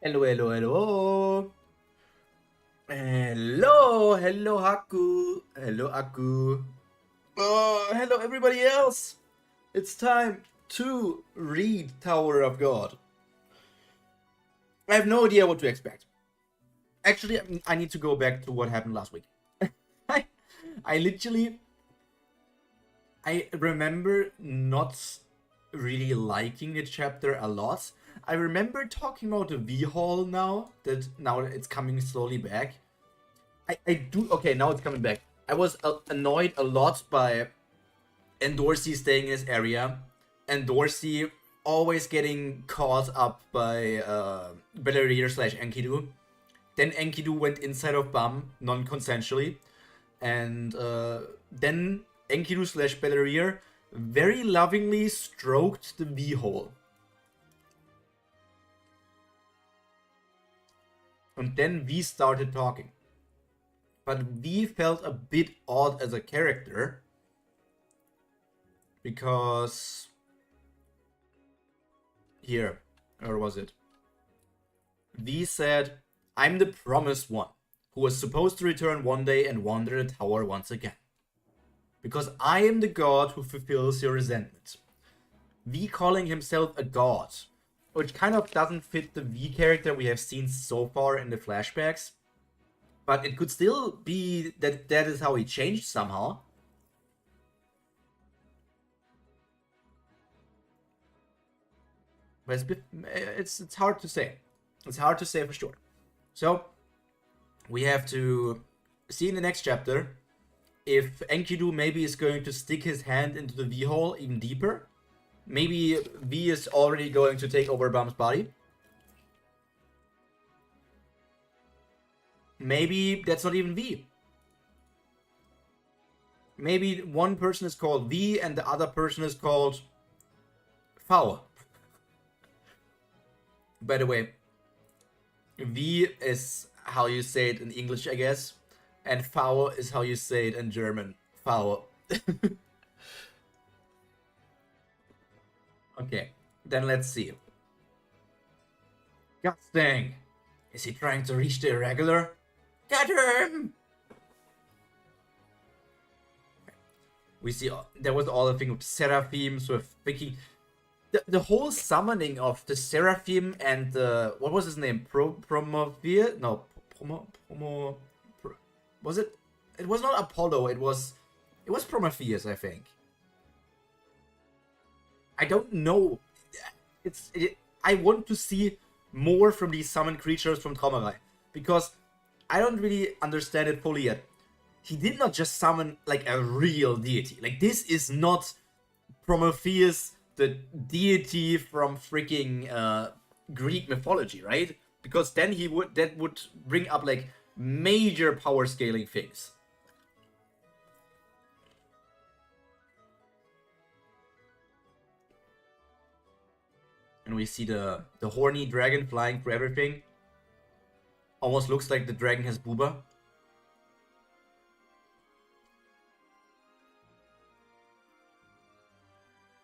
Hello, hello, hello. Hello, Haku. Hello, Aku. Hello, everybody else. It's time to read Tower of God. I have no idea what to expect. Actually, I need to go back to what happened last week. I literally, I remember not really liking the chapter a lot. I remember talking about the V-Hall now that it's coming slowly back. I do. Okay, now it's coming back. I was annoyed a lot by Endorsey staying in his area, and Dorsey always getting caught up by Belerier / Enkidu. Then Enkidu went inside of Bam non-consensually, and then Enkidu / Belerier very lovingly stroked the V-hole. And then V started talking. But V felt a bit odd as a character. Because... Here. Or was it? V said, I'm the promised one, who was supposed to return one day and wander the tower once again. Because I am the god who fulfills your resentment. V calling himself a god, which kind of doesn't fit the V character we have seen so far in the flashbacks. But it could still be that that is how he changed somehow. But it's hard to say. It's hard to say for sure. So, we have to see in the next chapter if Enkidu maybe is going to stick his hand into the V-hole even deeper. Maybe V is already going to take over Bam's body. Maybe that's not even V. Maybe one person is called V and the other person is called V. By the way, V is how you say it in English, I guess. And V is how you say it in German. V. Okay, then let's see. God dang. Is he trying to reach the irregular? Get him! We see there was all the thing with Seraphim, so thinking the whole summoning of the Seraphim and the what was his name? Promovir? No, was it? It was not Apollo. It was Prometheus, I think. I don't know. I want to see more from these summoned creatures from Traumerei, because I don't really understand it fully yet. He did not just summon like a real deity. Like, this is not Prometheus, the deity from freaking Greek mythology, right? Because then that would bring up like major power scaling things. And we see the horny dragon flying through everything. Almost looks like the dragon has booba.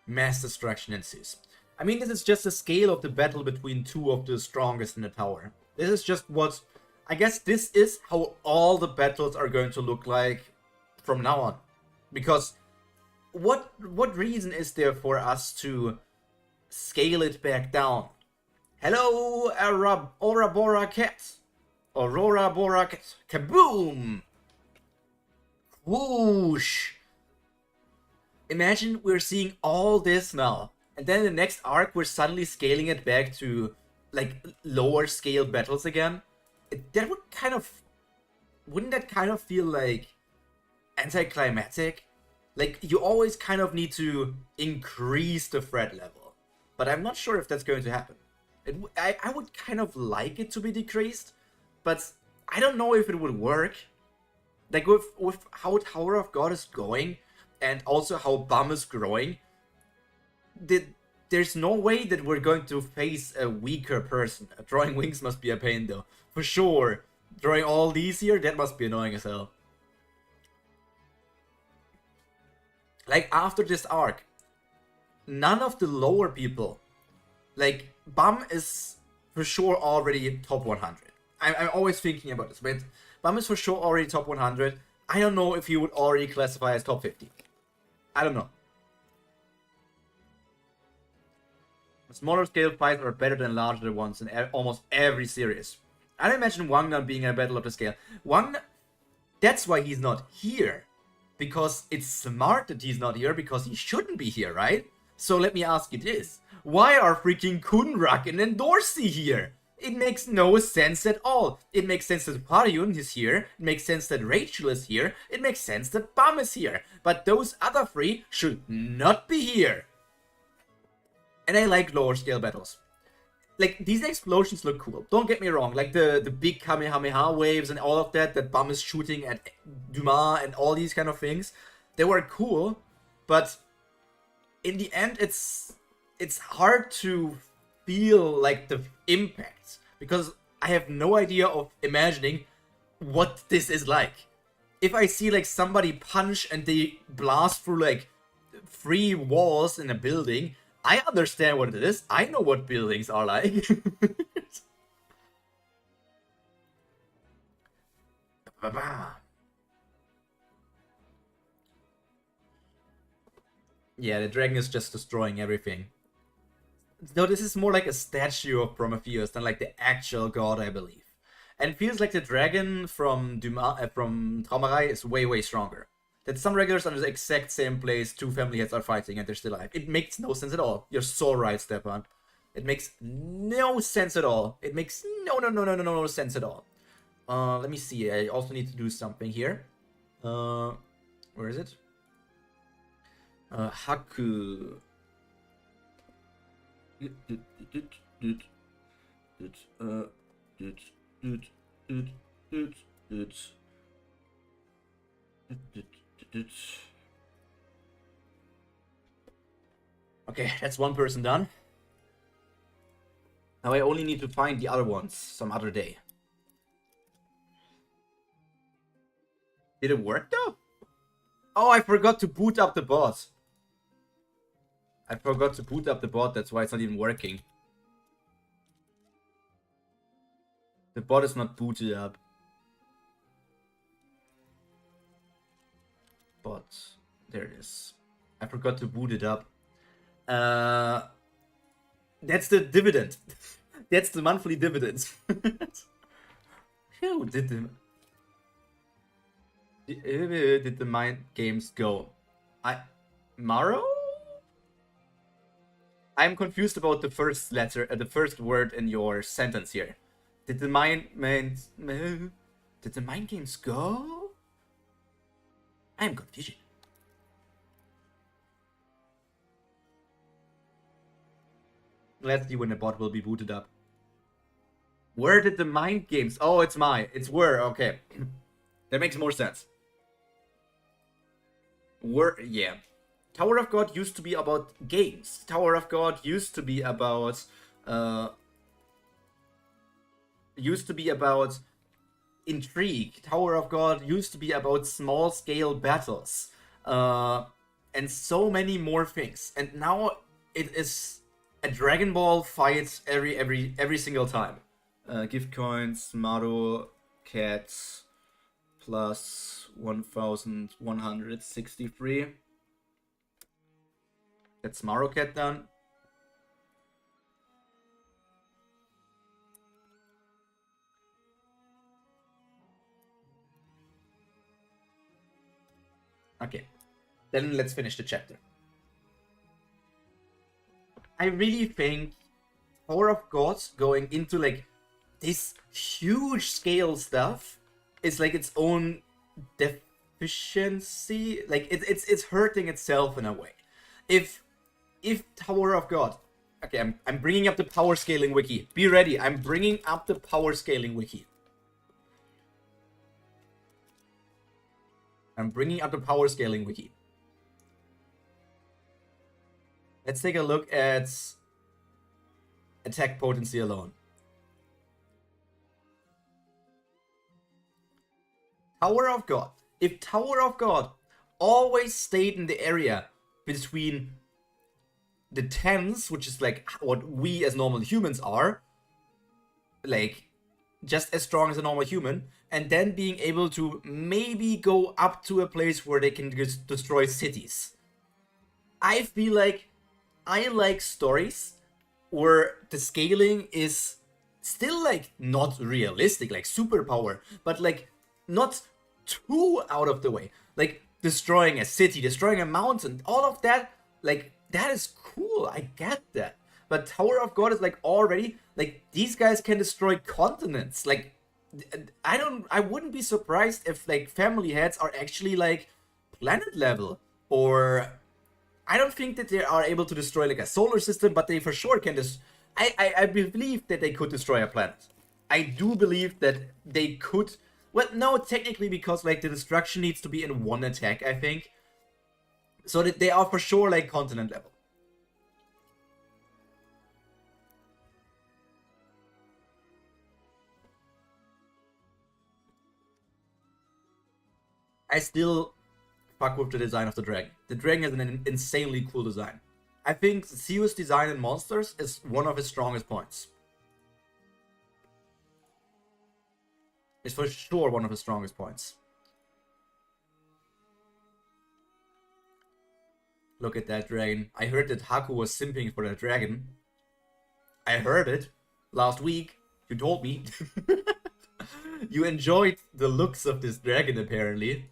Mass destruction ensues. I mean, this is just a scale of the battle between two of the strongest in the tower. This is just what... I guess this is how all the battles are going to look like from now on. Because what reason is there for us to scale it back down? Hello, Aurora Bora Cat. Aurora Bora Cat. Kaboom! Whoosh! Imagine we're seeing all this now, and then in the next arc we're suddenly scaling it back to like lower scale battles again. That would kind of... Wouldn't that kind of feel like anticlimactic? Like, you always kind of need to increase the threat level. But I'm not sure if that's going to happen. I would kind of like it to be decreased, but I don't know if it would work. Like, with how Tower of God is going, and also how Bam is growing, there's no way that we're going to face a weaker person. Drawing wings must be a pain though. For sure. Drawing all these here, that must be annoying as hell. Like, after this arc, none of the lower people... Like, Bam is for sure already top 100. I'm always thinking about this, but Bum is for sure already top 100. I don't know if he would already classify as top 50. I don't know. Smaller scale fights are better than larger ones in almost every series. I imagine Wangnan being a battle of the scale. That's why he's not here. Because it's smart that he's not here, because he shouldn't be here, right? So let me ask you this. Why are freaking Kunraken and Dorsey here? It makes no sense at all. It makes sense that Paryun is here. It makes sense that Rachel is here. It makes sense that Bum is here. But those other three should not be here. And I like lower scale battles. Like, these explosions look cool. Don't get me wrong. Like, the big Kamehameha waves and all of that Bum is shooting at Dumas and all these kind of things. They were cool. But in the end, it's hard to feel like the impact. Because I have no idea of imagining what this is like. If I see, like, somebody punch and they blast through, like, 3 walls in a building, I understand what it is. I know what buildings are like. Yeah, the dragon is just destroying everything. Though this is more like a statue of Prometheus than like the actual god, I believe. And it feels like the dragon from Traumerei is way, way stronger. That some regulars are in the exact same place, 2 family heads are fighting and they're still alive. It makes no sense at all. You're so right, Stepan. It makes no sense at all. It makes no sense at all. Let me see. I also need to do something here. Where is it? Haku. Okay, that's one person done. Now I only need to find the other ones some other day. Did it work though? Oh, I forgot to boot up the bot. That's why it's not even working. The bot is not booted up. But there it is. I forgot to boot it up. That's the dividend. That's the monthly dividend. Who did the mind games go? Maro? I'm confused about the first letter, the first word in your sentence here. Did the mind games go? I'm confused. Let's see when the bot will be booted up. Where did the mind games? Oh, it's where. Okay, that makes more sense. Yeah. Tower of God used to be about games. Tower of God used to be about intrigue. Tower of God used to be about small scale battles, and so many more things. And now it is a Dragon Ball fight every single time. Gift coins, Maru, cats, plus 1,163. That's Maru cat done. Okay, then let's finish the chapter. I really think Tower of Gods going into like this huge scale stuff is like its own deficiency. Like it's hurting itself in a way. If Tower of God, okay, I'm bringing up the power scaling wiki. Be ready. I'm bringing up the power scaling wiki. Let's take a look at attack potency alone. Tower of God. If Tower of God always stayed in the area between the tens, which is like what we as normal humans are, like just as strong as a normal human, and then being able to maybe go up to a place where they can just destroy cities. I feel like I like stories where the scaling is still like not realistic, like superpower, but like not too out of the way. Like destroying a city, destroying a mountain, all of that, like that is cool. I get that. But Tower of God is like already like these guys can destroy continents. Like I wouldn't be surprised if like family heads are actually like planet level, or I don't think that they are able to destroy like a solar system, but they for sure can I believe that they could destroy a planet. I do believe that they could. Well, no, technically, because like the destruction needs to be in one attack, I think. So that they are for sure like continent level. I still fuck with the design of the dragon. The dragon has an insanely cool design. I think Zeus' design in Monsters is one of his strongest points. It's for sure one of his strongest points. Look at that dragon. I heard that Haku was simping for that dragon. I heard it last week. You told me. You enjoyed the looks of this dragon, apparently.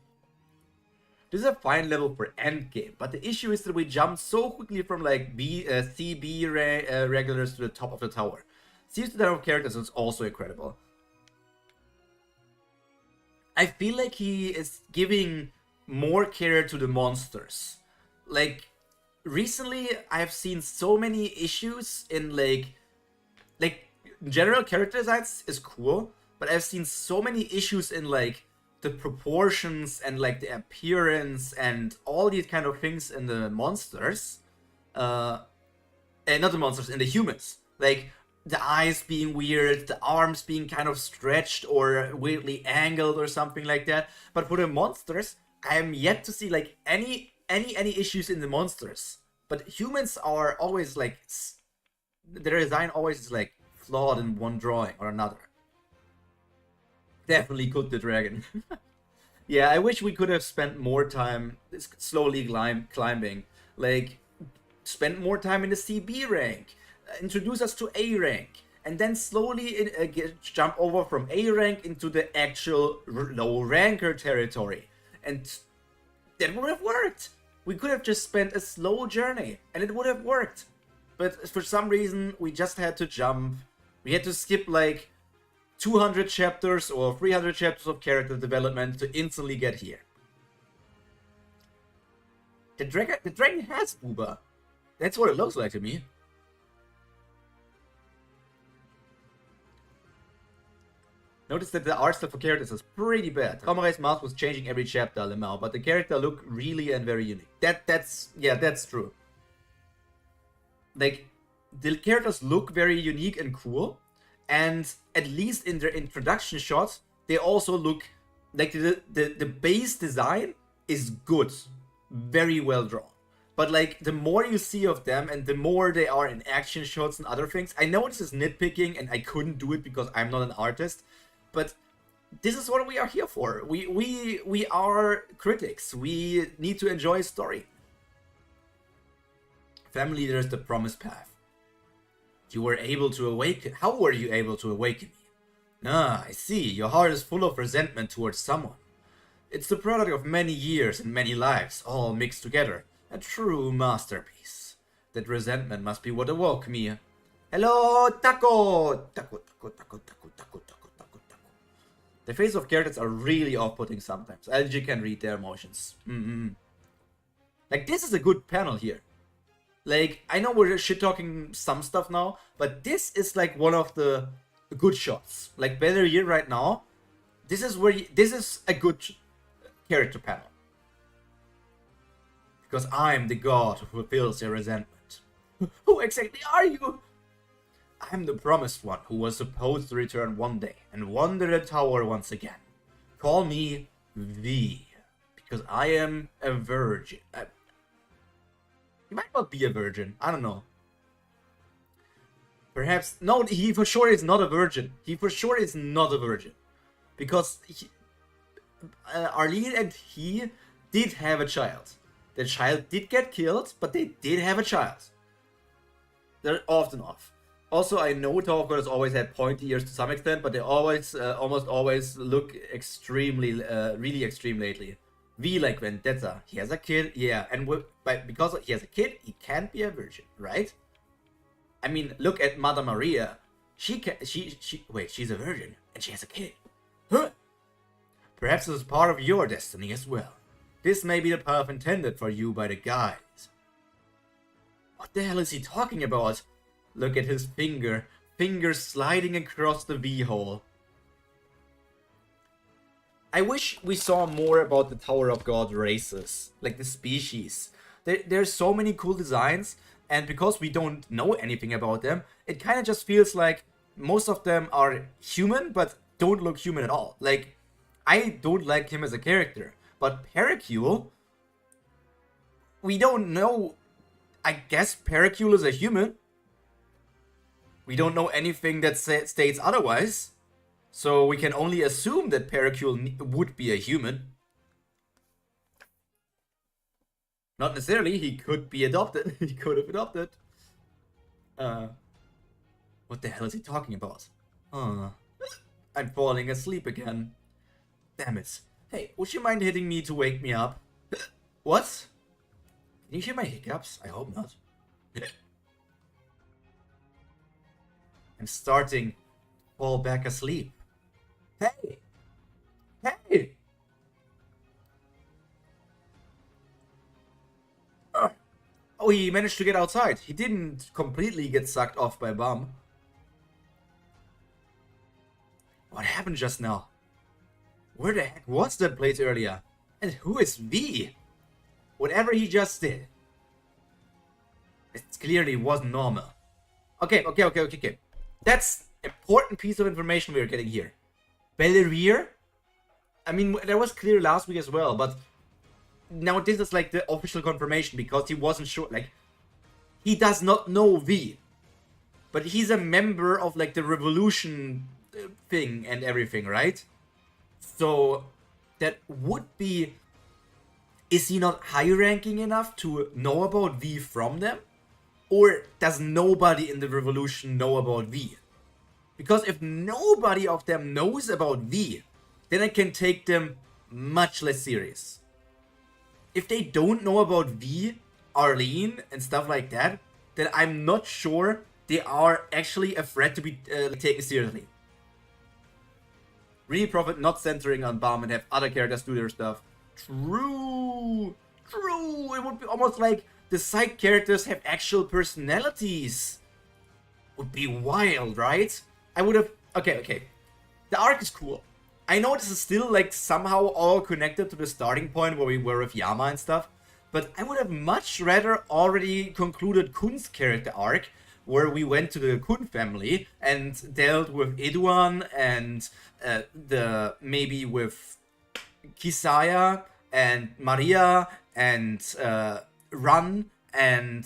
This is a fine level for endgame, but the issue is that we jumped so quickly from like C, B regulars to the top of the tower. Seems the number of characters is also incredible. I feel like he is giving more care to the monsters. Like, recently I've seen so many issues in like general character designs is cool, but I've seen so many issues in like the proportions and like the appearance and all these kind of things in the monsters, and not the monsters, in the humans. Like the eyes being weird, the arms being kind of stretched or weirdly angled or something like that. But for the monsters, I am yet to see like any issues in the monsters. But humans are always like their design always is like flawed in one drawing or another. Definitely cooked the dragon. Yeah, I wish we could have spent more time slowly climbing. Like, spend more time in the CB rank, introduce us to A rank, and then slowly jump over from A rank into the actual low ranker territory. And that would have worked. We could have just spent a slow journey, and it would have worked. But for some reason, we just had to jump. We had to skip like 200 chapters or 300 chapters of character development to instantly get here. The dragon has Booba. That's what it looks like to me. Notice that the art style for characters is pretty bad. Ramarai's mask was changing every chapter, Lemao, but the character look really and very unique. That's true. Like, the characters look very unique and cool, and at least in their introduction shots, they also look like the base design is good, very well drawn. But like the more you see of them and the more they are in action shots and other things, I know this is nitpicking and I couldn't do it because I'm not an artist, but this is what we are here for. We are critics. We need to enjoy a story. Family leader is the promised path. You were able to awaken. How were you able to awaken me? Ah, I see. Your heart is full of resentment towards someone. It's the product of many years and many lives, all mixed together. A true masterpiece. That resentment must be what awoke me. Hello, Taco! Taco, Taco, Taco, Taco, Taco, Taco, Taco, Taco. The faces of characters are really off-putting sometimes. LG can read their emotions. Like, this is a good panel here. Like, I know we're shit-talking some stuff now, but this is like one of the good shots. Like, Better Year right now, this is where this is a good character panel. Because I'm the god who fulfills your resentment. Who exactly are you? I'm the promised one who was supposed to return one day and wander the tower once again. Call me V, because I am a virgin. You might not be a virgin, I don't know. Perhaps... No, he for sure is not a virgin. He for sure is not a virgin. Because Arlene and he did have a child. The child did get killed, but they did have a child. They're often off. Also, I know Tower of God has always had pointy ears to some extent, but they always, almost always look extremely, really extreme lately. V like Vendetta. He has a kid, yeah, and because he has a kid, he can't be a virgin, right? I mean, look at Mother Maria. Wait, she's a virgin, and she has a kid. Huh? Perhaps this is part of your destiny as well. This may be the path intended for you by the guides. What the hell is he talking about? Look at his finger sliding across the V-hole. I wish we saw more about the Tower of God races, like the species. There's so many cool designs, and because we don't know anything about them, it kind of just feels like most of them are human, but don't look human at all. Like, I don't like him as a character, but Pericule, we don't know. I guess Pericule is a human. We don't know anything that states otherwise, so we can only assume that Pericule would be a human. Not necessarily, he could be adopted. He could have adopted. What the hell is he talking about? I'm falling asleep again. Damn it. Hey, would you mind hitting me to wake me up? What? Can you hear my hiccups? I hope not. I'm starting to fall back asleep. Hey! Hey! Oh, he managed to get outside. He didn't completely get sucked off by Bum. What happened just now? Where the heck was that place earlier? And who is V? Whatever he just did, it clearly wasn't normal. Okay. That's important piece of information we're getting here. Belerier? I mean, that was clear last week as well, but now this is like the official confirmation because he wasn't sure. Like, he does not know V, but he's a member of like the revolution thing and everything, right? So that would be... Is he not high ranking enough to know about V from them? Or does nobody in the revolution know about V? Because if nobody of them knows about V, then I can take them much less serious. If they don't know about V, Arlene, and stuff like that, then I'm not sure they are actually a threat to be taken seriously. Really profit not centering on Bum and have other characters do their stuff. True. It would be almost like the side characters have actual personalities. Would be wild, right? I would have... Okay. The arc is cool. I know this is still like somehow all connected to the starting point where we were with Yama and stuff, but I would have much rather already concluded Kun's character arc, where we went to the Kun family and dealt with Eduan and maybe with Kisaya and Maria and Run and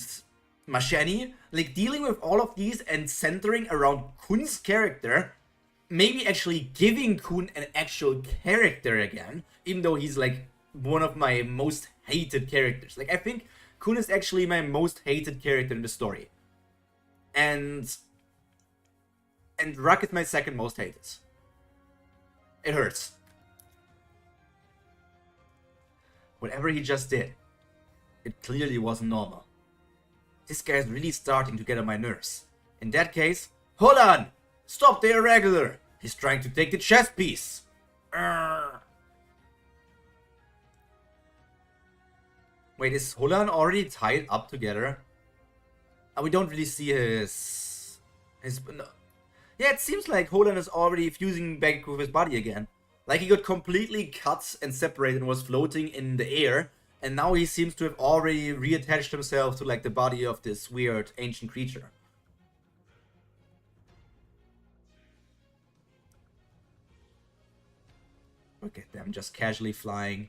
Masheni, like dealing with all of these and centering around Kun's character, maybe actually giving Kun an actual character again, even though he's like one of my most hated characters. Like, I think Kun is actually my most hated character in the story. And Ruck is my second most hated. It hurts. Whatever he just did, it clearly wasn't normal. This guy's really starting to get on my nerves. In that case, hold on! Stop the irregular! He's trying to take the chess piece! Wait, is Holan already tied up together? We don't really see his... No. Yeah, it seems like Holan is already fusing back with his body again. Like he got completely cut and separated and was floating in the air, and now he seems to have already reattached himself to like the body of this weird ancient creature. Look at them just casually flying.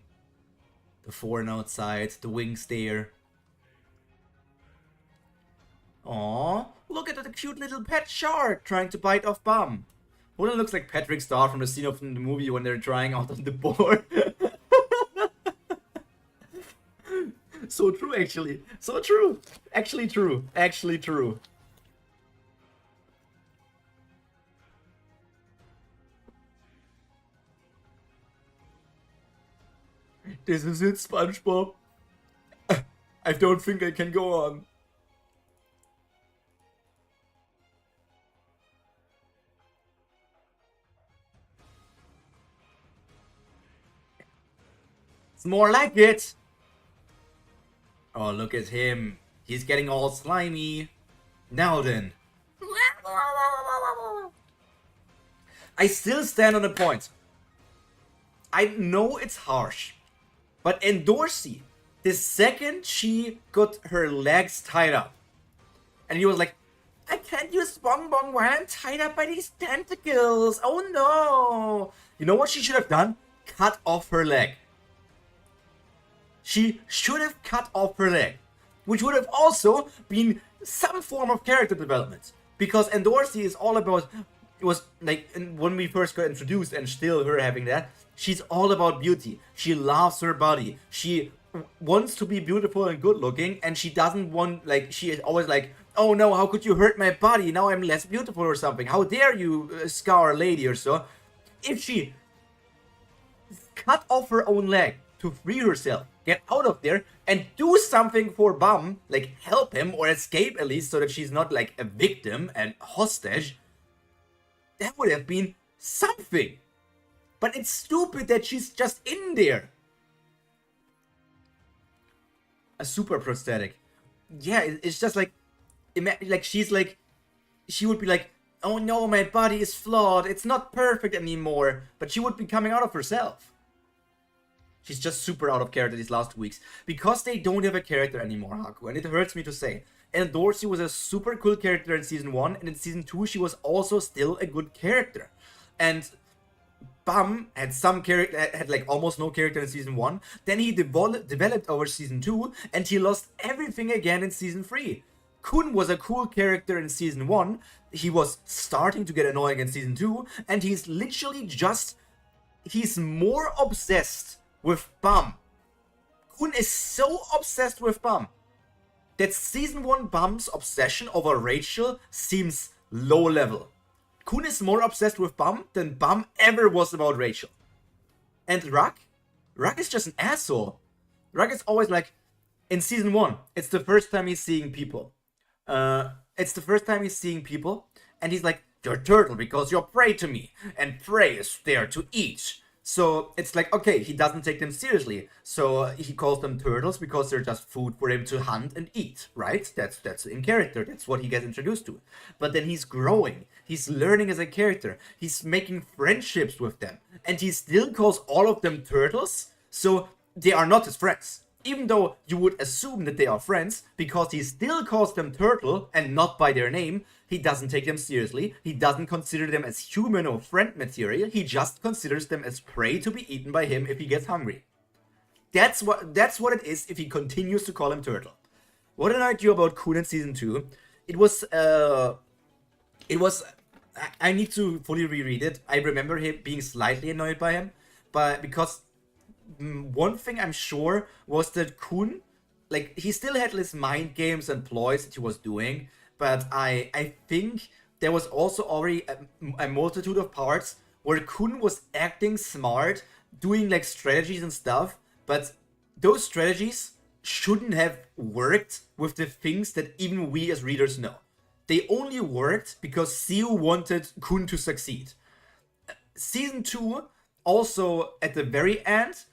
The Thorn outside, the wings there. Aw, look at the cute little pet shark trying to bite off Bum. Wouldn't it looks like Patrick Star from the scene of the movie when they're trying out on the board? So true, actually. So true. Actually true. Actually true. This is it, SpongeBob. I don't think I can go on. It's more like it. Oh, look at him. He's getting all slimy. Now then. I still stand on the point. I know it's harsh, but Endorsi, the second she got her legs tied up, and he was like, I can't use Bong Bong while I'm tied up by these tentacles. Oh no. You know what she should have done? Cut off her leg. She should have cut off her leg, which would have also been some form of character development. Because Endorsi is all about, it was like when we first got introduced and still her having that, she's all about beauty. She loves her body. She wants to be beautiful and good looking, and she doesn't want, like, she is always like, oh no, how could you hurt my body? Now I'm less beautiful or something. How dare you, scour lady or so. If she cut off her own leg to free herself, get out of there, and do something for Bum, like help him or escape at least so that she's not like a victim and hostage, that would have been something. But it's stupid that she's just in there. A super prosthetic. Yeah, it's just like, like she's like, she would be like, oh no, my body is flawed, it's not perfect anymore, but she would be coming out of herself. She's just super out of character these last 2 weeks. Because they don't have a character anymore, Haku, and it hurts me to say. And Dorsey was a super cool character in Season 1, and in Season 2 she was also still a good character. And Bum had some character, had like almost no character in Season 1, then he developed over Season 2, and he lost everything again in Season 3. Kun was a cool character in Season 1, he was starting to get annoying in Season 2, and he's literally just, he's more obsessed with Bum. Kun is so obsessed with Bum that Season 1 Bum's obsession over Rachel seems low level. Kun is more obsessed with Bum than Bum ever was about Rachel. And Rak is just an asshole. Rak is always like, in Season 1, it's the first time he's seeing people. And he's like, you're a turtle because you're prey to me, and prey is there to eat. So it's like, okay, he doesn't take them seriously. So he calls them turtles because they're just food for him to hunt and eat, right? That's in character. That's what he gets introduced to. But then he's growing. He's learning as a character. He's making friendships with them. And he still calls all of them turtles. So they are not his friends. Even though you would assume that they are friends, because he still calls them turtle and not by their name, he doesn't take them seriously, he doesn't consider them as human or friend material, he just considers them as prey to be eaten by him if he gets hungry. That's what it is if he continues to call him turtle. What annoyed you about Kun in Season 2? It was, I need to fully reread it. I remember him being slightly annoyed by him, but because one thing I'm sure was that Kun, like, he still had his mind games and ploys that he was doing, but I think there was also already a multitude of parts where Kun was acting smart, doing like strategies and stuff, but those strategies shouldn't have worked with the things that even we as readers know. They only worked because Siu wanted Kun to succeed. Season 2, also at the very end,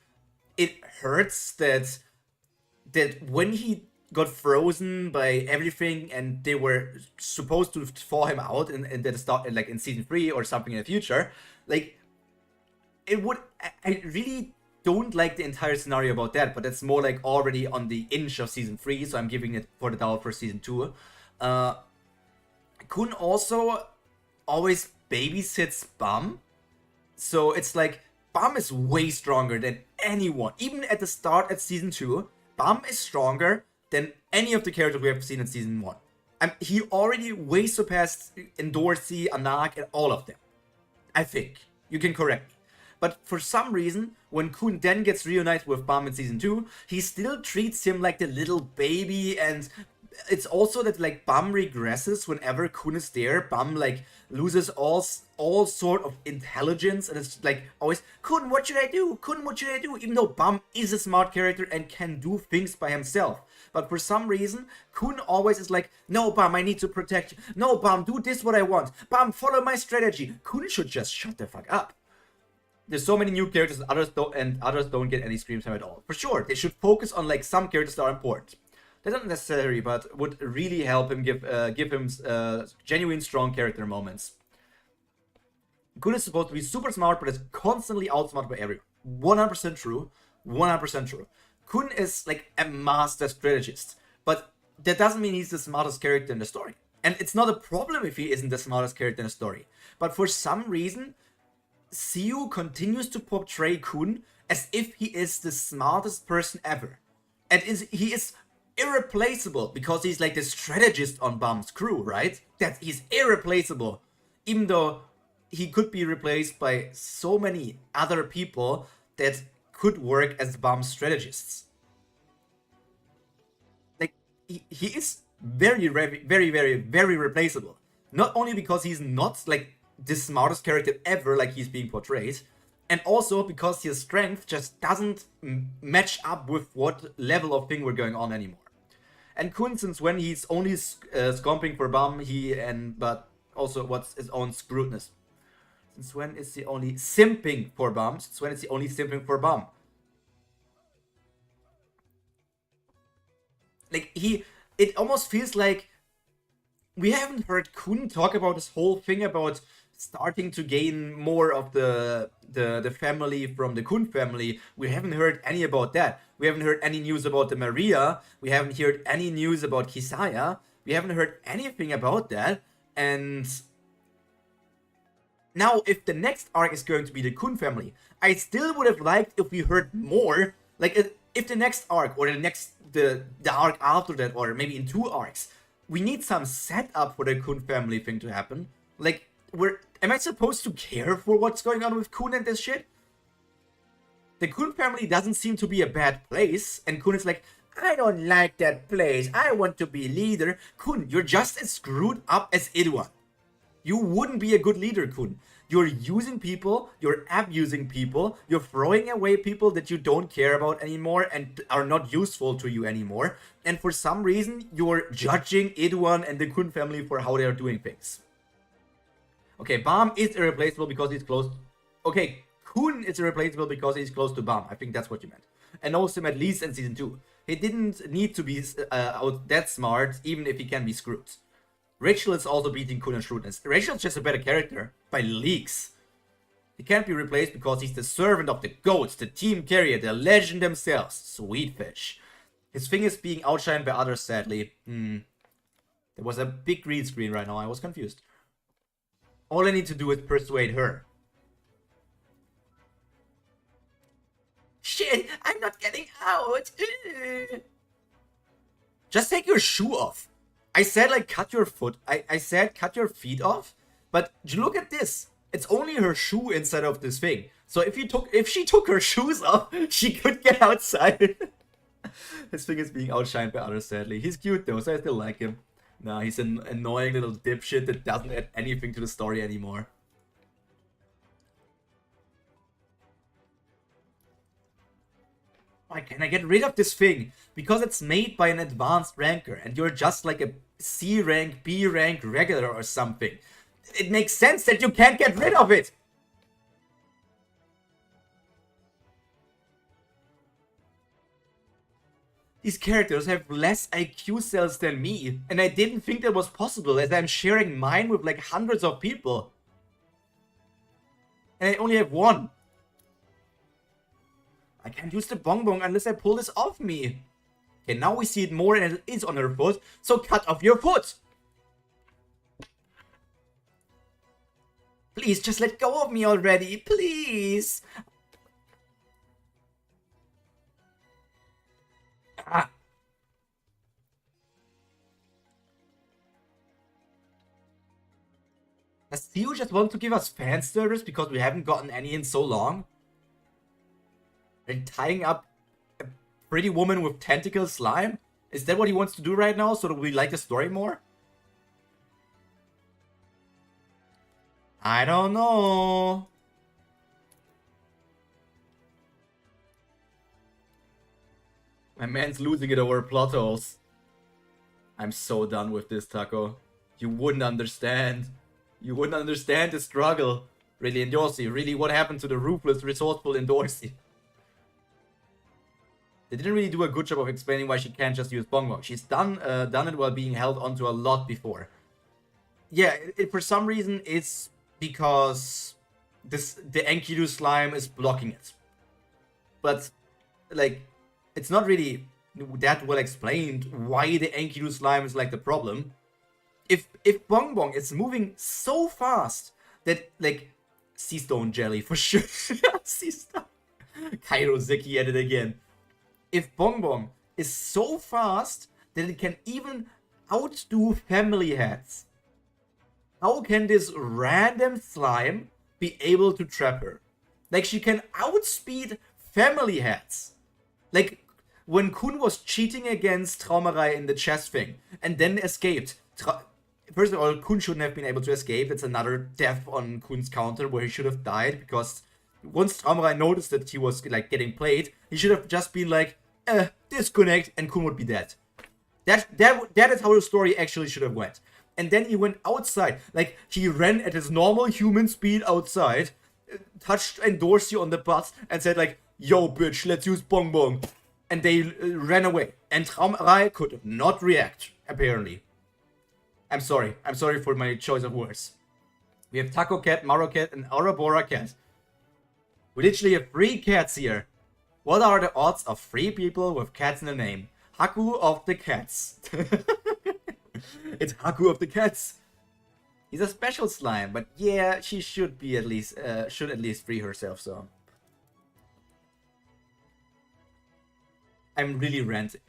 it hurts that when he got frozen by everything and they were supposed to thaw him out and that start like in Season 3 or something in the future, like, it would, I really don't like the entire scenario about that, but that's more like already on the inch of Season 3, so I'm giving it for the doubt for Season 2. Kun also always babysits Bum, so it's like, Bum is way stronger than anyone. Even at the start at Season 2, Bum is stronger than any of the characters we have seen in Season 1. He already way surpassed Endorsey, Anak, and all of them. I think. You can correct me. But for some reason, when Kun then gets reunited with Bam in season 2, he still treats him like the little baby, and it's also that like Bam regresses whenever Kun is there. Bam like loses all sort of intelligence, and it's like always, Kun, what should I do? Kun, what should I do? Even though Bam is a smart character and can do things by himself. But for some reason, Kun always is like, no, Bam, I need to protect you. No, Bam, do this what I want. Bam, follow my strategy. Kun should just shut the fuck up. There's so many new characters and others don't get any screen time at all. For sure, they should focus on like some characters that are important. That's not necessary, but would really help him give him genuine strong character moments. Kun is supposed to be super smart, but is constantly outsmarted by everyone. 100% true. 100% true. Kun is like a master strategist, but that doesn't mean he's the smartest character in the story. And it's not a problem if he isn't the smartest character in the story. But for some reason, Siu continues to portray Kun as if he is the smartest person ever. And he is irreplaceable because he's like the strategist on Bam's crew, right? That he's irreplaceable. Even though he could be replaced by so many other people that could work as Bam's strategists. Like, he is very, very, very, very replaceable. Not only because he's not like the smartest character ever, like he's being portrayed, and also because his strength just doesn't match up with what level of thing we're going on anymore. And Kun, since when he's only scomping for Bam, but also what's his own screwedness. Since when is he only simping for Bam? Since when is he only simping for Bam? Like, it almost feels like we haven't heard Kun talk about this whole thing about starting to gain more of the family from the Kun family. We haven't heard any about that. We haven't heard any news about the Maria. We haven't heard any news about Kisaya. We haven't heard anything about that. And now, if the next arc is going to be the Kun family, I still would have liked if we heard more. Like, if the next arc, or the arc after that, or maybe in 2 arcs, we need some setup for the Kun family thing to happen. Like, am I supposed to care for what's going on with Kun and this shit? The Kun family doesn't seem to be a bad place, and Kun is like, I don't like that place, I want to be leader. Kun, you're just as screwed up as Idwan. You wouldn't be a good leader, Kun. You're using people, you're abusing people, you're throwing away people that you don't care about anymore and are not useful to you anymore. And for some reason, you're judging Idwan and the Kun family for how they're doing things. Okay, Bam is irreplaceable because he's close. Okay, Kun is irreplaceable because he's close to Bam. I think that's what you meant. And knows him at least in season 2. He didn't need to be out that smart, even if he can be screwed. Rachel is also beating Kun in shrewdness. Rachel's just a better character, by leagues. He can't be replaced because he's the servant of the goats, the team carrier, the legend themselves. Sweet fish. His thing is being outshined by others, sadly. There was a big green screen right now, I was confused. All I need to do is persuade her. Shit, I'm not getting out. Just take your shoe off. I said like cut your foot. I said cut your feet off. But look at this. It's only her shoe inside of this thing. So if she took her shoes off, she could get outside. His thing is being outshined by others, sadly. He's cute though, so I still like him. Nah, he's an annoying little dipshit that doesn't add anything to the story anymore. Why can't I get rid of this thing? Because it's made by an advanced ranker and you're just like a C rank, B rank regular or something. It makes sense that you can't get rid of it! These characters have less IQ cells than me, and I didn't think that was possible as I'm sharing mine with like hundreds of people. And I only have one. I can't use the bonbon unless I pull this off me. Okay, now we see it more and it is on her foot, so cut off your foot! Please, just let go of me already, please! Ah. you just want to give us fan service because we haven't gotten any in so long? And tying up a pretty woman with tentacle slime? Is that what he wants to do right now so that we like the story more? I don't know. My man's losing it over plot holes. I'm so done with this, Taco. You wouldn't understand. You wouldn't understand the struggle. Really, Endorsey. Really, what happened to the ruthless, resourceful Endorsey? They didn't really do a good job of explaining why she can't just use Bongbong. She's done it while being held onto a lot before. Yeah, for some reason, it's because the Enkidu slime is blocking it. But, like, it's not really that well explained why the Enkidu slime is, like, the problem. If Bongbong is moving so fast that, like, Sea Stone Jelly, for sure. Sea Stone. Pyro Zeki at it again. If Bongbong is so fast that it can even outdo family heads, how can this random slime be able to trap her? Like, she can outspeed family heads. Like, when Kun was cheating against Traumerei in the chess thing, and then escaped. First of all, Kun shouldn't have been able to escape. It's another death on Kun's counter where he should have died, because once Traumerei noticed that he was, like, getting played, he should have just been like, disconnect, and Kun would be dead. That is how the story actually should have went. And then he went outside. Like, he ran at his normal human speed outside, touched Endorsey on the butt, and said, like, yo, bitch, let's use Bongbong. And they ran away. And Traumerei could not react, apparently. I'm sorry for my choice of words. We have Taco Cat, Maro Cat, and Ouroboros Cat. We literally have 3 cats here. What are the odds of 3 people with cats in the name? Haku of the Cats. It's Haku of the Cats. He's a special slime, but yeah, she should be at least free herself, so. I'm really ranting.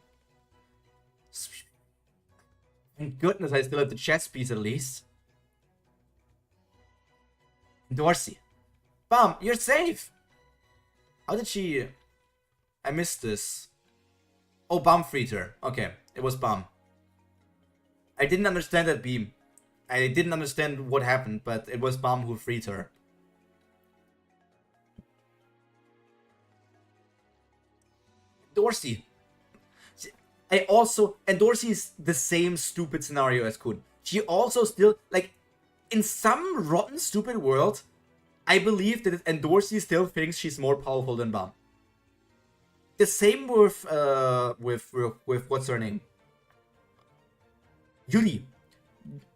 Thank goodness I still have the chess piece at least. Dorsey. Bam, you're safe! How did she... I missed this. Oh, Bam freed her. Okay, it was Bam. I didn't understand that beam. I didn't understand what happened, but it was Bam who freed her. Dorsey. And Dorsey is the same stupid scenario as Kun. She also still, like, in some rotten stupid world, I believe that Endorsey still thinks she's more powerful than Bam. The same with what's her name? Yuri.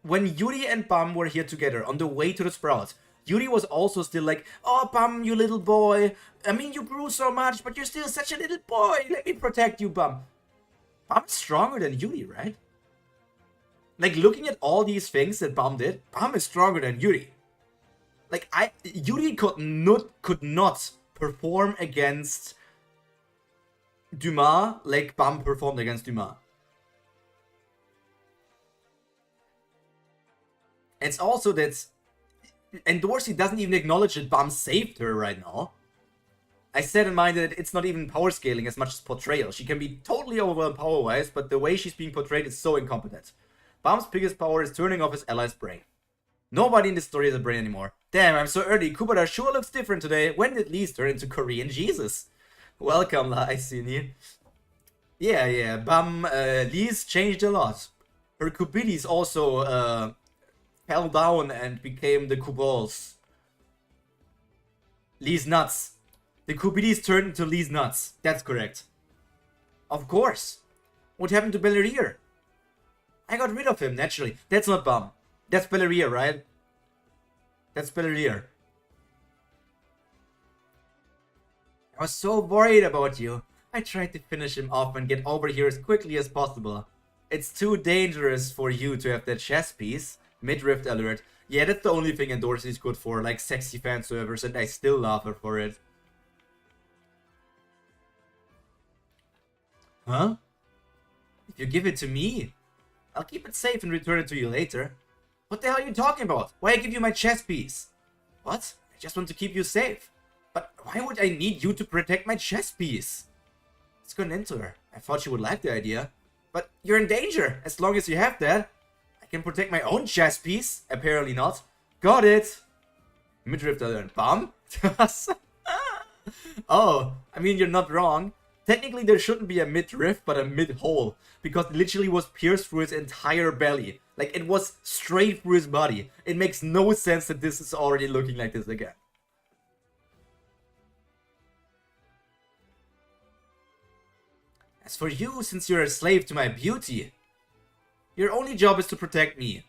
When Yuri and Bam were here together on the way to the Sprouts, Yuri was also still like, oh, Bam, you little boy. I mean, you grew so much, but you're still such a little boy. Let me protect you, Bam. Bam's stronger than Yuri, right? Like, looking at all these things that Bam did, Bam is stronger than Yuri. Like, Yuri could not perform against Dumas like Bam performed against Dumas. It's also that Endorsey doesn't even acknowledge that Bam saved her right now. I said in mind that it's not even power scaling as much as portrayal. She can be totally overwhelmed power-wise, but the way she's being portrayed is so incompetent. Bam's biggest power is turning off his ally's brain. Nobody in this story has a brain anymore. Damn, I'm so early. Kubota sure looks different today. When did Lee turn into Korean Jesus? Welcome, La Isini. Yeah, Bam, Lee's changed a lot. Her Kubilis also, fell down and became the Kubals. Lee's nuts. The Kubilis turned into Lee's nuts. That's correct. Of course. What happened to Belleria? I got rid of him, naturally. That's not Bam. That's Belleria, right? That's Belleria. I was so worried about you. I tried to finish him off and get over here as quickly as possible. It's too dangerous for you to have that chess piece. Mid-rift alert. Yeah, that's the only thing Endorsey is good for, like sexy fan servers, and I still love her for it. Huh? If you give it to me, I'll keep it safe and return it to you later. What the hell are you talking about? Why I give you my chess piece? What? I just want to keep you safe. But why would I need you to protect my chess piece? Let's go into her. I thought she would like the idea. But you're in danger. As long as you have that, I can protect my own chess piece. Apparently not. Got it. Midriff learned. Bomb? Oh, I mean, you're not wrong. Technically, there shouldn't be a midriff, but a mid-hole. Because it literally was pierced through his entire belly. Like, it was straight through his body. It makes no sense that this is already looking like this again. As for you, since you're a slave to my beauty, your only job is to protect me.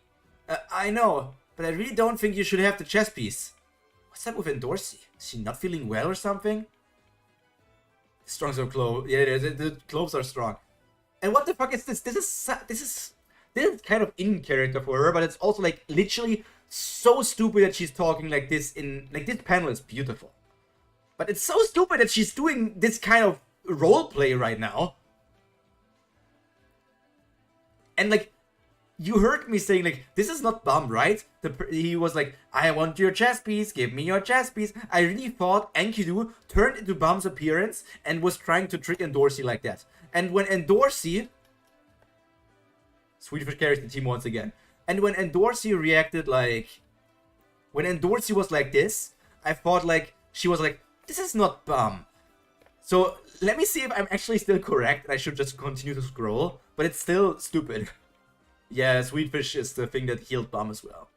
I know, but I really don't think you should have the chess piece. What's up with Endorsey? Is she not feeling well or something? Strong so close. Yeah, the cloves are strong. And what the fuck is this? This is kind of in character for her, but it's also like literally so stupid that she's talking like this in like this panel is beautiful. But it's so stupid that she's doing this kind of role play right now. And like, you heard me saying like, this is not Bum, right? He was like, I want your chess piece, give me your chess piece. I really thought Enkidu turned into Bum's appearance and was trying to trick Endorsey like that. And when Endorsey... Sweetfish carries the team once again. And when Endorsey reacted like... When Endorsey was like this, I thought like, she was like, this is not Bum. So let me see if I'm actually still correct and I should just continue to scroll. But it's still stupid. Yeah, Sweetfish is the thing that healed Bum as well.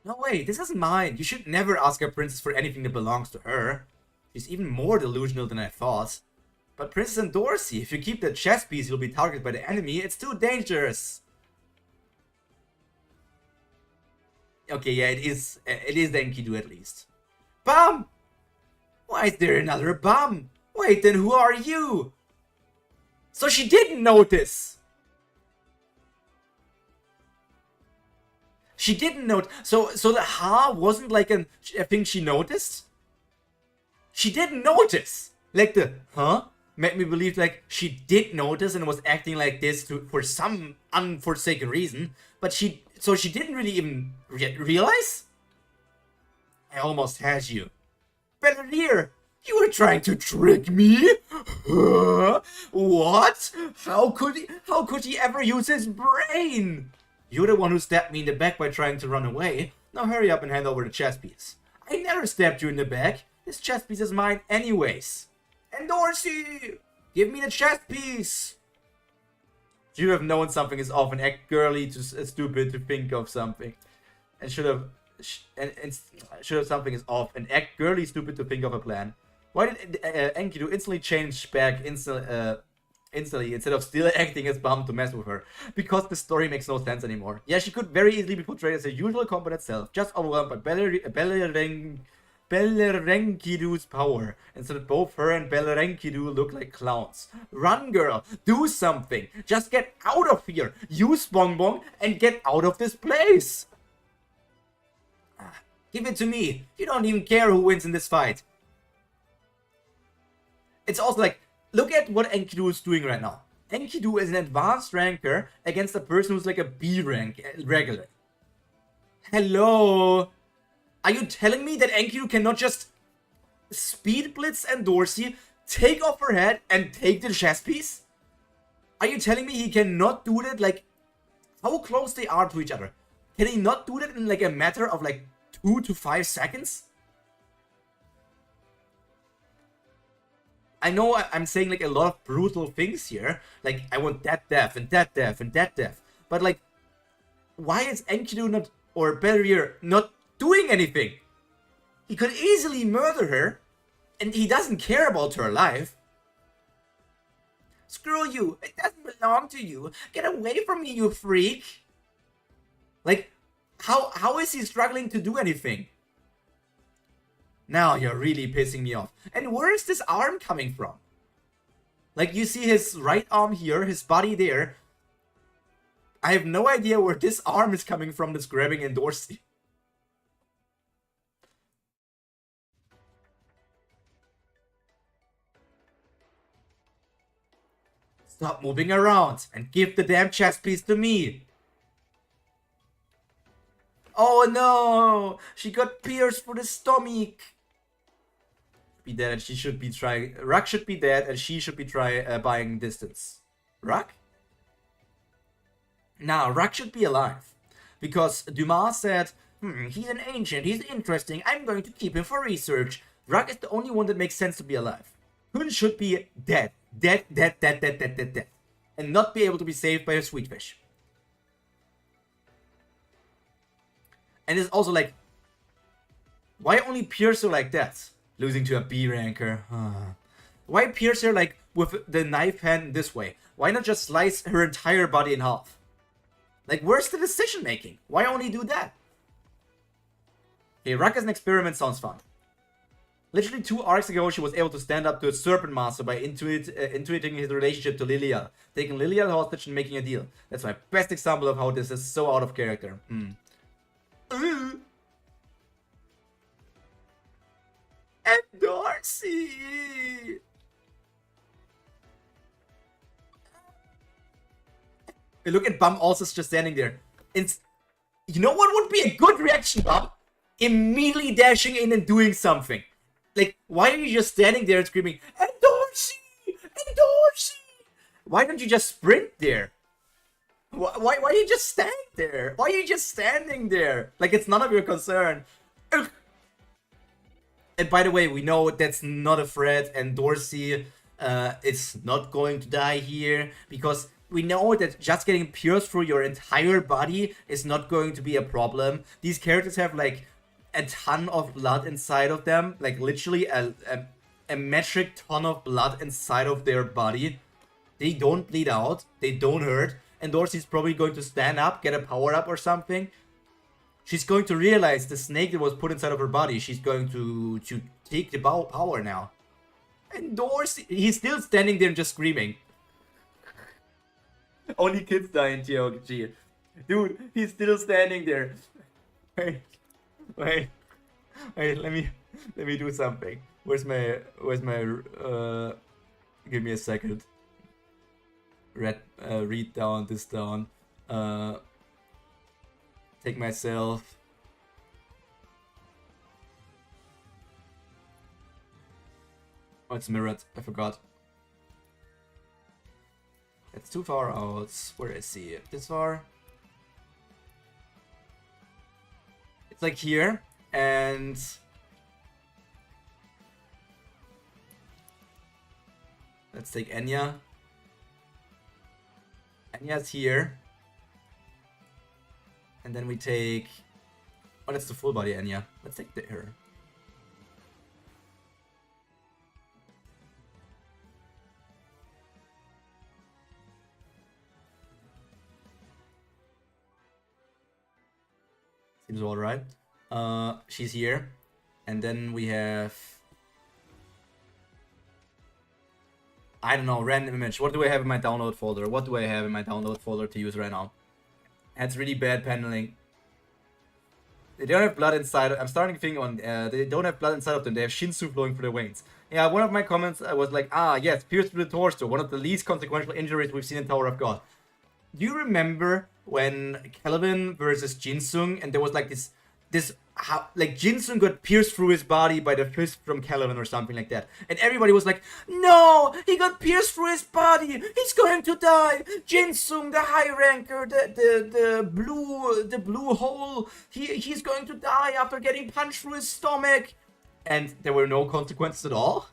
No way, this isn't mine. You should never ask a princess for anything that belongs to her. She's even more delusional than I thought. But Princess Endorsey, if you keep the chess piece, you'll be targeted by the enemy. It's too dangerous. Okay, yeah, it is the Enkidu at least. Bum! Why is there another Bum? Wait, then who are you? So she didn't notice. She didn't notice. So the ha wasn't like a thing she noticed. She didn't notice. Like the huh made me believe like she did notice and was acting like this for some unforsaken reason. But she didn't really even realize. I almost had you. Belvedere! You were trying to trick me? Huh? What? How could he ever use his brain? You're the one who stabbed me in the back by trying to run away. Now hurry up and hand over the chess piece. I never stabbed you in the back. This chess piece is mine anyways. Endorsey! Give me the chess piece! You have known something is off and act girly to stupid to think of something. And should have something is off and act girly stupid to think of a plan. Why did Enkidu instantly change back instantly instead of still acting as Bum to mess with her? Because the story makes no sense anymore. Yeah, she could very easily be portrayed as her usual competent self, just overwhelmed by Belerenkidu's power. Instead, both her and Belerenkidu look like clowns. Run, girl! Do something! Just get out of here! Use Bongbong and get out of this place! Give it to me! You don't even care who wins in this fight! It's also like, look at what Enkidu is doing right now. Enkidu is an advanced ranker against a person who's like a B rank regular. Hello? Are you telling me that Enkidu cannot just speed blitz Endorsey, take off her head, and take the chess piece? Are you telling me he cannot do that? Like, how close they are to each other? Can he not do that in like a matter of like 2 to 5 seconds? I know I'm saying like a lot of brutal things here. Like, I want that death and that death and that death. But like, why is Enkidu not, or Belvedere, not doing anything? He could easily murder her, and he doesn't care about her life. Screw you, it doesn't belong to you. Get away from me, you freak. Like, how is he struggling to do anything? Now you're really pissing me off. And where is this arm coming from? Like, you see his right arm here, his body there. I have no idea where this arm is coming from that's grabbing Endorsey. Stop moving around and give the damn chess piece to me. Oh no! She got pierced for the stomach. Be dead and she should be trying. Ruck should be dead and she should be buying distance. Ruck? Nah, Ruck should be alive. Because Dumas said, he's an ancient, he's interesting, I'm going to keep him for research. Ruck is the only one that makes sense to be alive. Hun should be dead. Dead. And not be able to be saved by a sweet fish. And it's also like, why only pierce her like that? Losing to a B ranker. Why pierce her like with the knife hand this way? Why not just slice her entire body in half? Like, where's the decision making? Why only do that? Okay, Ruck as an experiment sounds fun. Literally 2 arcs ago, she was able to stand up to a Serpent Master by intuiting his relationship to Lilia, taking Lilia hostage and making a deal. That's my best example of how this is so out of character. And Darcy! Look at Bum also just standing there. You know what would be a good reaction, Bum? Immediately dashing in and doing something. Like, why are you just standing there and screaming, and Darcy! And Darcy! Why don't you just sprint there? Why are you just standing there? Why are you just standing there? Like, it's none of your concern. Ugh. And by the way, we know that's not a threat, and Dorsey is not going to die here, because we know that just getting pierced through your entire body is not going to be a problem. These characters have, like, a ton of blood inside of them, like, literally a metric ton of blood inside of their body. They don't bleed out, they don't hurt, and Dorsey's probably going to stand up, get a power-up or something. She's going to realize the snake that was put inside of her body. She's going to take the power now. And Dorsey, he's still standing there just screaming. Only kids die in TLG. Dude, he's still standing there. Wait, let me do something. Where's my give me a second. Read down this down. Take myself. Oh, it's mirrored. I forgot. It's too far out. Where is he? This far? It's like here, and let's take Enya. Enya's here. And then we take... Oh, that's the full body Enya. Let's take her. Seems alright. She's here. And then we have... I don't know, random image. What do I have in my download folder? What do I have in my download folder to use right now? That's really bad paneling. They don't have blood inside. I'm starting to think on. They don't have blood inside of them. They have Shinsu flowing through their veins. Yeah, one of my comments was like, yes, pierced through the torso. One of the least consequential injuries we've seen in Tower of God. Do you remember when Kelvin versus Jinsung, and there was like this like Jinsung got pierced through his body by the fist from Kelvin or something like that, and everybody was like, no, he got pierced through his body, he's going to die. Jinsung, the high ranker, the blue hole, he's going to die after getting punched through his stomach, and there were no consequences at all.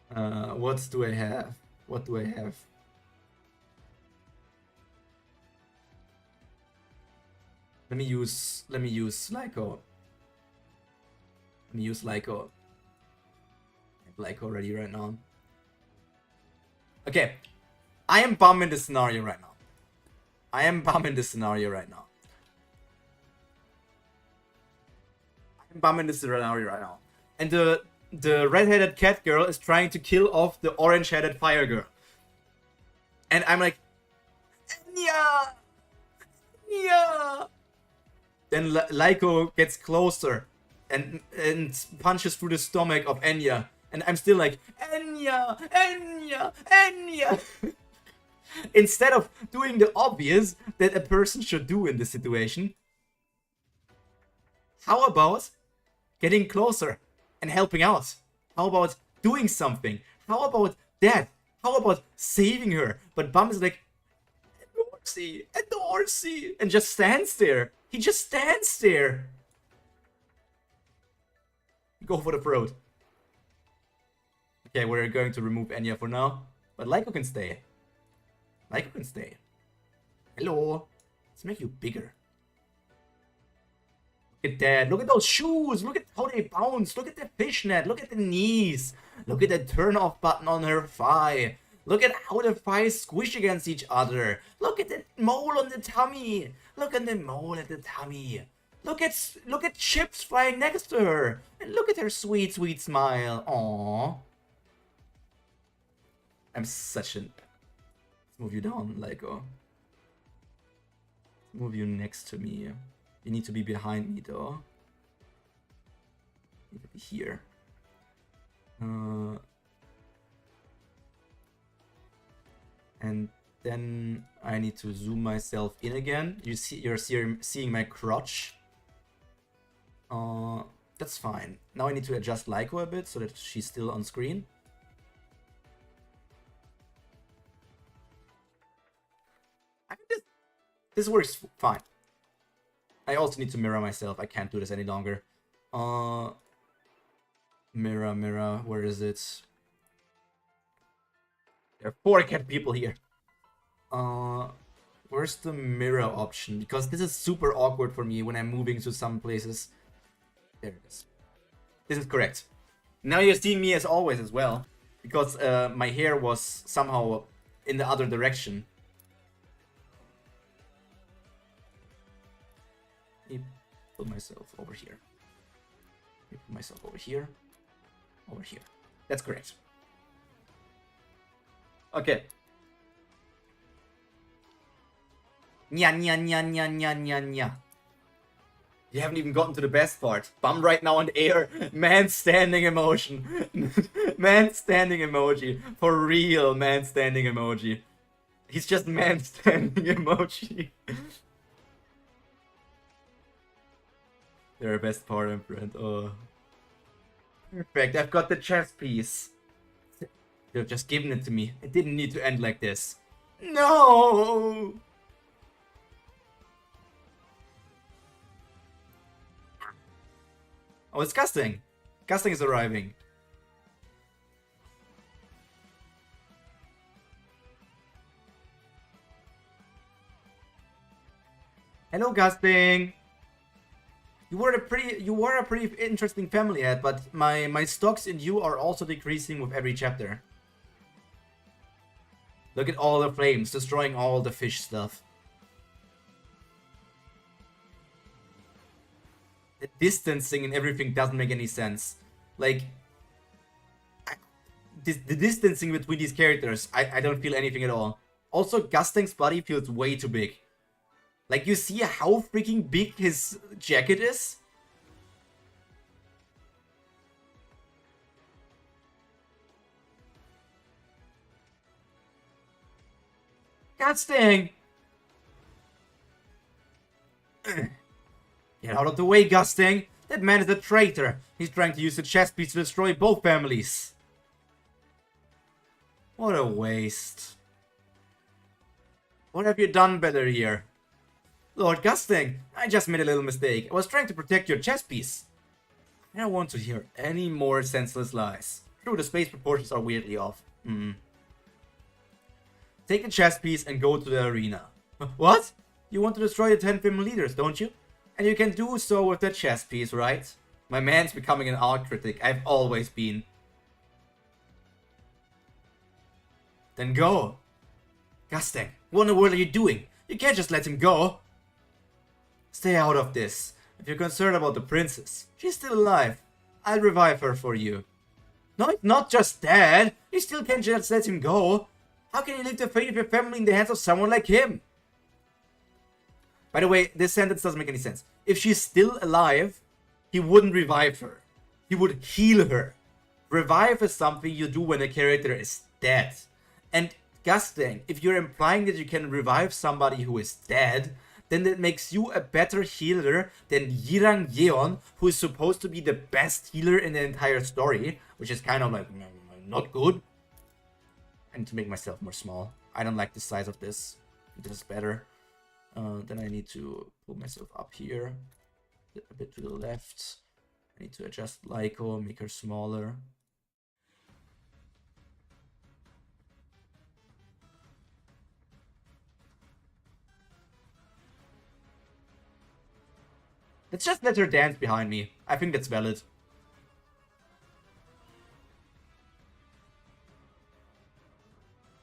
What do I have? What do I have? Let me use Lyco. Let me use Lyco. I have Lyco ready right now. Okay. I am bumming this scenario right now. I'm bumming this scenario right now. And the red-headed cat girl is trying to kill off the orange-headed fire girl. And I'm like, Enya! Enya! Then Lyco gets closer and punches through the stomach of Enya. And I'm still like, Enya, Enya, Enya. Instead of doing the obvious that a person should do in this situation. How about getting closer and helping out? How about doing something? How about that? How about saving her? But Bum is like, Dorsey, and just stands there. He just stands there. Go for the throat. Okay, we're going to remove Enya for now. But Lyko can stay. Lyko can stay. Hello. Let's make you bigger. Look at that. Look at those shoes. Look at how they bounce. Look at the fishnet. Look at the knees. Look at the turn off button on her thigh. Look at how the thighs squish against each other. Look at the mole on the tummy. Look at the mole at the tummy. Look at chips flying next to her. And look at her sweet, sweet smile. Aww. I'm such an... Let's move you down, Lyko. Move you next to me. You need to be behind me, though. You need to be here. And then I need to zoom myself in again. You're seeing my crotch. That's fine. Now I need to adjust Lyko a bit so that she's still on screen. I think this works fine. I also need to mirror myself. I can't do this any longer. Mirror, where is it? There are 4 cat people here. Where's the mirror option? Because this is super awkward for me when I'm moving to some places. There it is. This is correct. Now you're seeing me as always as well. Because my hair was somehow in the other direction. Let me put myself over here. Let me put myself over here. Over here. That's correct. Okay. Nya nya nya nya nya nya nya. You haven't even gotten to the best part. Bum right now on air. Man standing emotion. Man standing emoji. For real, man standing emoji. He's just man standing emoji. They're a best part, my friend. Oh. Perfect, I've got the chess piece. You've just given it to me. It didn't need to end like this. No! Oh, it's Gusting. Gusting is arriving. Hello, Gusting. You were a pretty interesting family head, but my stocks in you are also decreasing with every chapter. Look at all the flames, destroying all the fish stuff. The distancing and everything doesn't make any sense. Like, the distancing between these characters, I don't feel anything at all. Also, Gusting's body feels way too big. Like, you see how freaking big his jacket is? Gusting! Get out of the way, Gusting! That man is a traitor! He's trying to use the chess piece to destroy both families! What a waste. What have you done better here? Lord Gusting, I just made a little mistake. I was trying to protect your chess piece. I don't want to hear any more senseless lies. True, the space proportions are weirdly off. Take the chess piece and go to the arena. What? You want to destroy the 10 film leaders, don't you? And you can do so with the chess piece, right? My man's becoming an art critic. I've always been. Then go. Gusting, what in the world are you doing? You can't just let him go. Stay out of this. If you're concerned about the princess, she's still alive. I'll revive her for you. No, it's not just that. You still can't just let him go. How can you leave the fate of your family in the hands of someone like him? By the way, this sentence doesn't make any sense. If she's still alive, he wouldn't revive her. He would heal her. Revive is something you do when a character is dead. And Gusting, if you're implying that you can revive somebody who is dead, then that makes you a better healer than Yirang Yeon, who is supposed to be the best healer in the entire story, which is kind of like, not good. I need to make myself more small. I don't like the size of this. This is better. Then I need to pull myself up here, a bit to the left. I need to adjust Lyko, make her smaller. Let's just let her dance behind me. I think that's valid.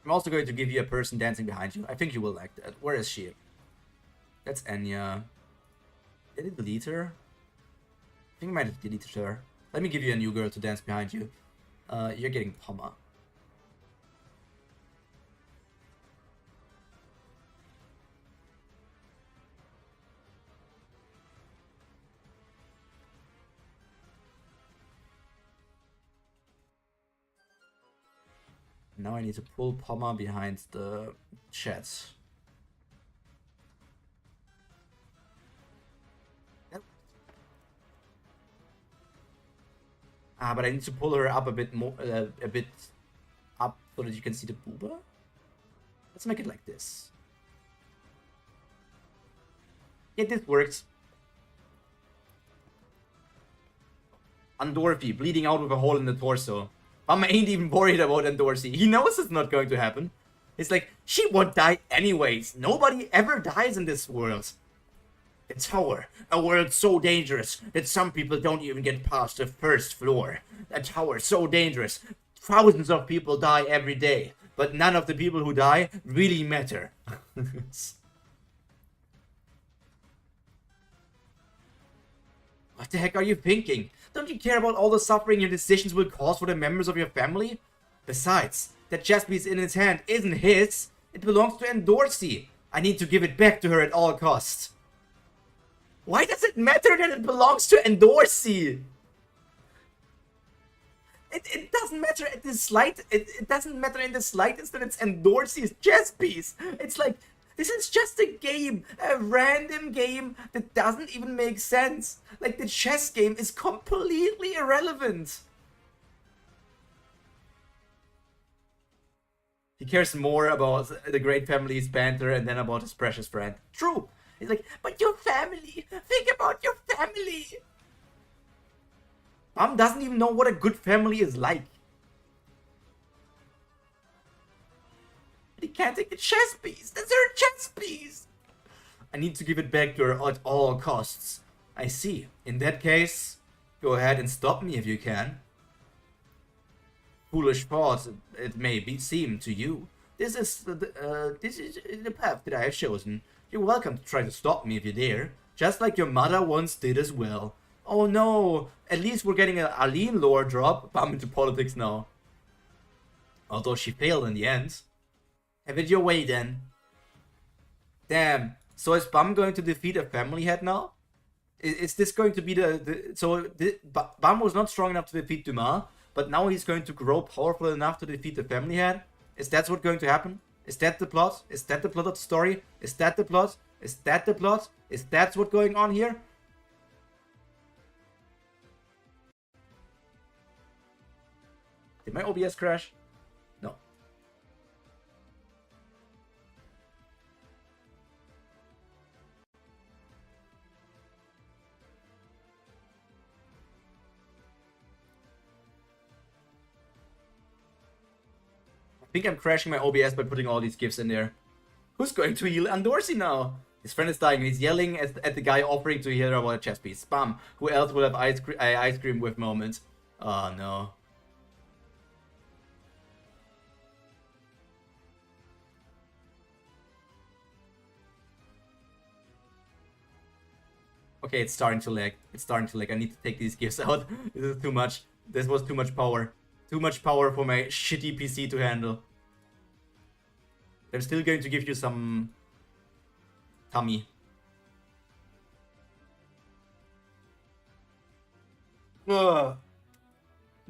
I'm also going to give you a person dancing behind you. I think you will like that. Where is she? That's Enya. Did it delete her? I think I might have deleted her. Let me give you a new girl to dance behind you. You're getting Poma. Now I need to pull Poma behind the chat. But I need to pull her up a bit more, a bit up so that you can see the booba. Let's make it like this. Yeah, this works. Andorfi, bleeding out with a hole in the torso. Mama ain't even worried about Andorfi. He knows it's not going to happen. It's like, she won't die anyways. Nobody ever dies in this world. The tower, a world so dangerous that some people don't even get past the first floor. A tower so dangerous, thousands of people die every day, but none of the people who die really matter. What the heck are you thinking? Don't you care about all the suffering your decisions will cause for the members of your family? Besides, that chess piece in his hand isn't his. It belongs to Endorsi. I need to give it back to her at all costs. Why does it matter that it belongs to Endorsi? It doesn't matter at the slight. It doesn't matter in the slightest that it's Endorsi's chess piece. It's like, this is just a game, a random game that doesn't even make sense. Like, the chess game is completely irrelevant. He cares more about the great family's banter and then about his precious friend. True. He's like, but your family, think about your family. Mom doesn't even know what a good family is like. But he can't take the chess piece. That's her chess piece. I need to give it back to her at all costs. I see. In that case, go ahead and stop me if you can. Foolish thought it may seem to you. This is the path that I have chosen. You're welcome to try to stop me if you dare. Just like your mother once did as well. Oh no, at least we're getting an Aline lore drop. I'm into politics now. Although she failed in the end. Have it your way then. Damn, so is Bum going to defeat a family head now? Is this going to be Bum was not strong enough to defeat Dumas, but now he's going to grow powerful enough to defeat the family head? Is that what's going to happen? Is that the plot? Is that the plot of the story? Is that the plot? Is that the plot? Is that what's going on here? Did my OBS crash? No. I think I'm crashing my OBS by putting all these GIFs in there. Who's going to heal Andorsi now? His friend is dying and he's yelling at the guy offering to heal her about a chess piece. Spam. Who else will have ice cream with moments? Oh no. Okay, it's starting to lag. It's starting to lag. I need to take these gifts out. This is too much. This was too much power. Too much power for my shitty PC to handle. I'm still going to give you some tummy. Ugh.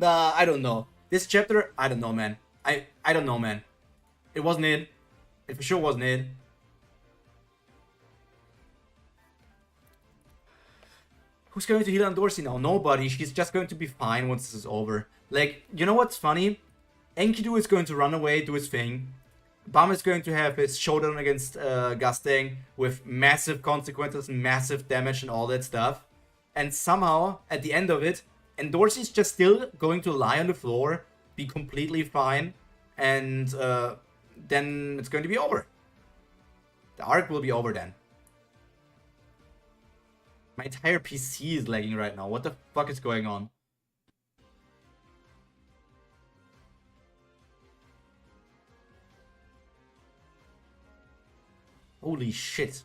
I don't know. This chapter, I don't know, man. I don't know, man. It wasn't it. It for sure wasn't it. Who's going to heal on Dorsey now? Nobody. She's just going to be fine once this is over. Like, you know what's funny? Enkidu is going to run away, do his thing. Bum is going to have his showdown against Gastang with massive consequences, massive damage and all that stuff. And somehow, at the end of it, Dorsey's just still going to lie on the floor, be completely fine, and then it's going to be over. The arc will be over then. My entire PC is lagging right now. What the fuck is going on? Holy shit.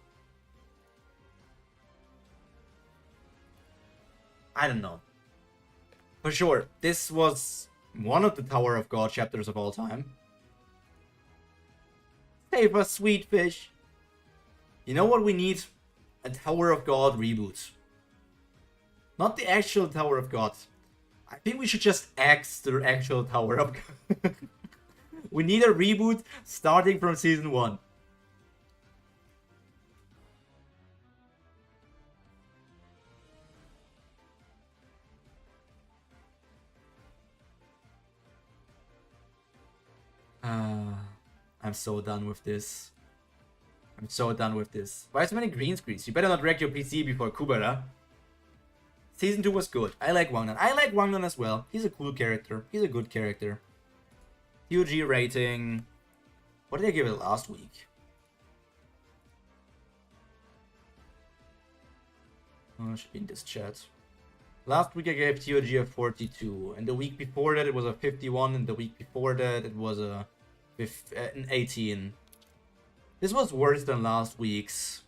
I don't know. For sure, this was one of the Tower of God chapters of all time. Save us, sweet fish. You know what we need? A Tower of God reboot. Not the actual Tower of God. I think we should just axe the actual Tower of God. We need a reboot starting from season 1. I'm so done with this. I'm so done with this. Why so many green screens? You better not wreck your PC before Kubara. Season 2 was good. I like Wangnan. I like Wangnan as well. He's a cool character. He's a good character. UG rating. What did I give it last week? Oh, it should be in this chat. Last week I gave TOG a 42. And the week before that it was a 51. And the week before that it was an 18. This was worse than last week's.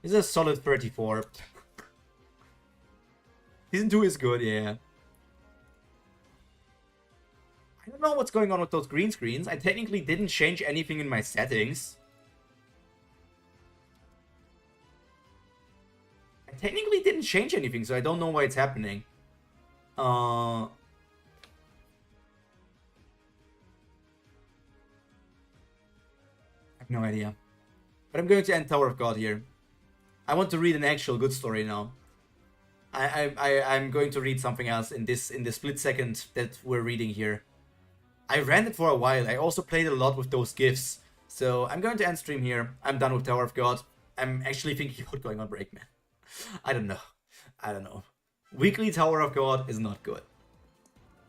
This is a solid 34. Season 2 is good, yeah. I don't know what's going on with those green screens. I technically didn't change anything in my settings. I technically didn't change anything, so I don't know why it's happening. I have no idea. But I'm going to end Tower of God here. I want to read an actual good story now. I'm going to read something else in the split second that we're reading here. I ran it for a while. I also played a lot with those GIFs. So I'm going to end stream here. I'm done with Tower of God. I'm actually thinking about going on break, man. I don't know. I don't know. Weekly Tower of God is not good.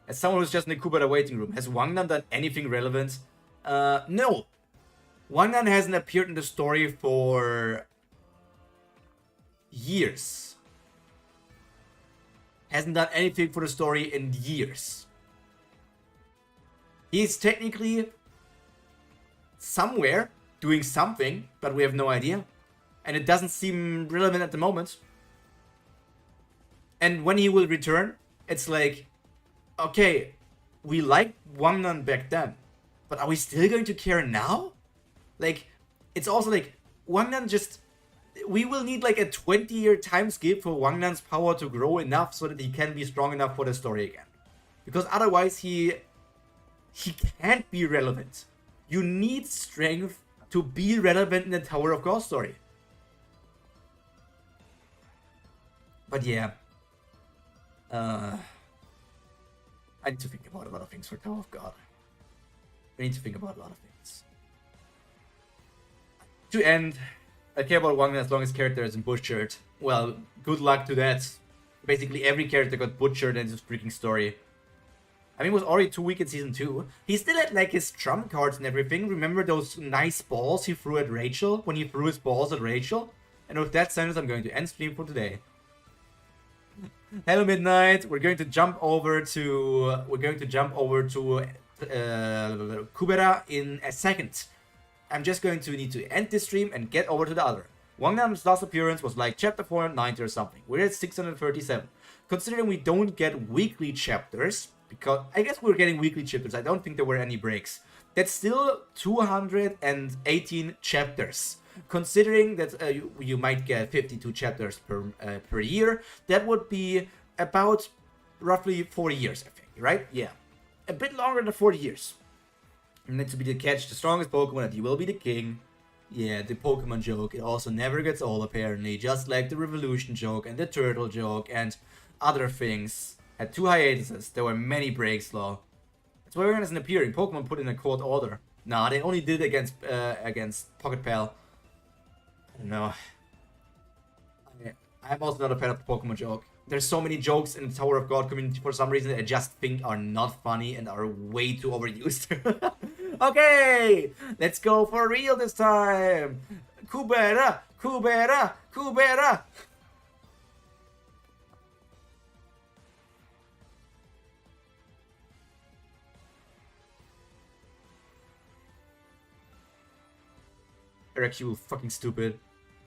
As someone who's just in the Kubara waiting room, has Wangnan done anything relevant? No. Wangnan hasn't appeared in the story for years. Hasn't done anything for the story in years. He's technically somewhere doing something, but we have no idea. And it doesn't seem relevant at the moment. And when he will return, it's like, okay, we liked Wangnan back then, but are we still going to care now? Like, it's also like, Wangnan just... We will need like a 20-year time skip for Wangnan's power to grow enough so that he can be strong enough for the story again. Because otherwise he can't be relevant. You need strength to be relevant in the Tower of God story. But yeah. I need to think about a lot of things for Tower of God. I need to think about a lot of things. To end... I care about Wangnan as long as character isn't butchered. Well, good luck to that. Basically every character got butchered in this freaking story. I mean, it was already too weak in season 2. He still had like his trump cards and everything. Remember those nice balls he threw at Rachel? When he threw his balls at Rachel? And with that sentence, I'm going to end stream for today. Hello Midnight. We're going to jump over to Kubera in a second. I'm just going to need to end this stream and get over to the other. Wangnam's last appearance was like chapter 490 or something. We're at 637. Considering we don't get weekly chapters, because I guess we're getting weekly chapters, I don't think there were any breaks. That's still 218 chapters. Considering that you might get 52 chapters per year, that would be about roughly 40 years, I think, right? Yeah. A bit longer than 40 years. And then to be the catch, the strongest Pokemon, that you will be the king. Yeah, the Pokemon joke, it also never gets old apparently, just like the Revolution joke and the Turtle joke and other things. Had 2 hiatuses, there were many breaks, Law. That's why Wyvern isn't appearing. Pokemon put in a court order. Nah, they only did against Pocket Pal. I don't know. I'm also not a fan of the Pokemon joke. There's so many jokes in the Tower of God community for some reason that I just think are not funny and are way too overused. Okay, let's go for real this time. Kubera, Kubera, Kubera. Eric, you fucking stupid.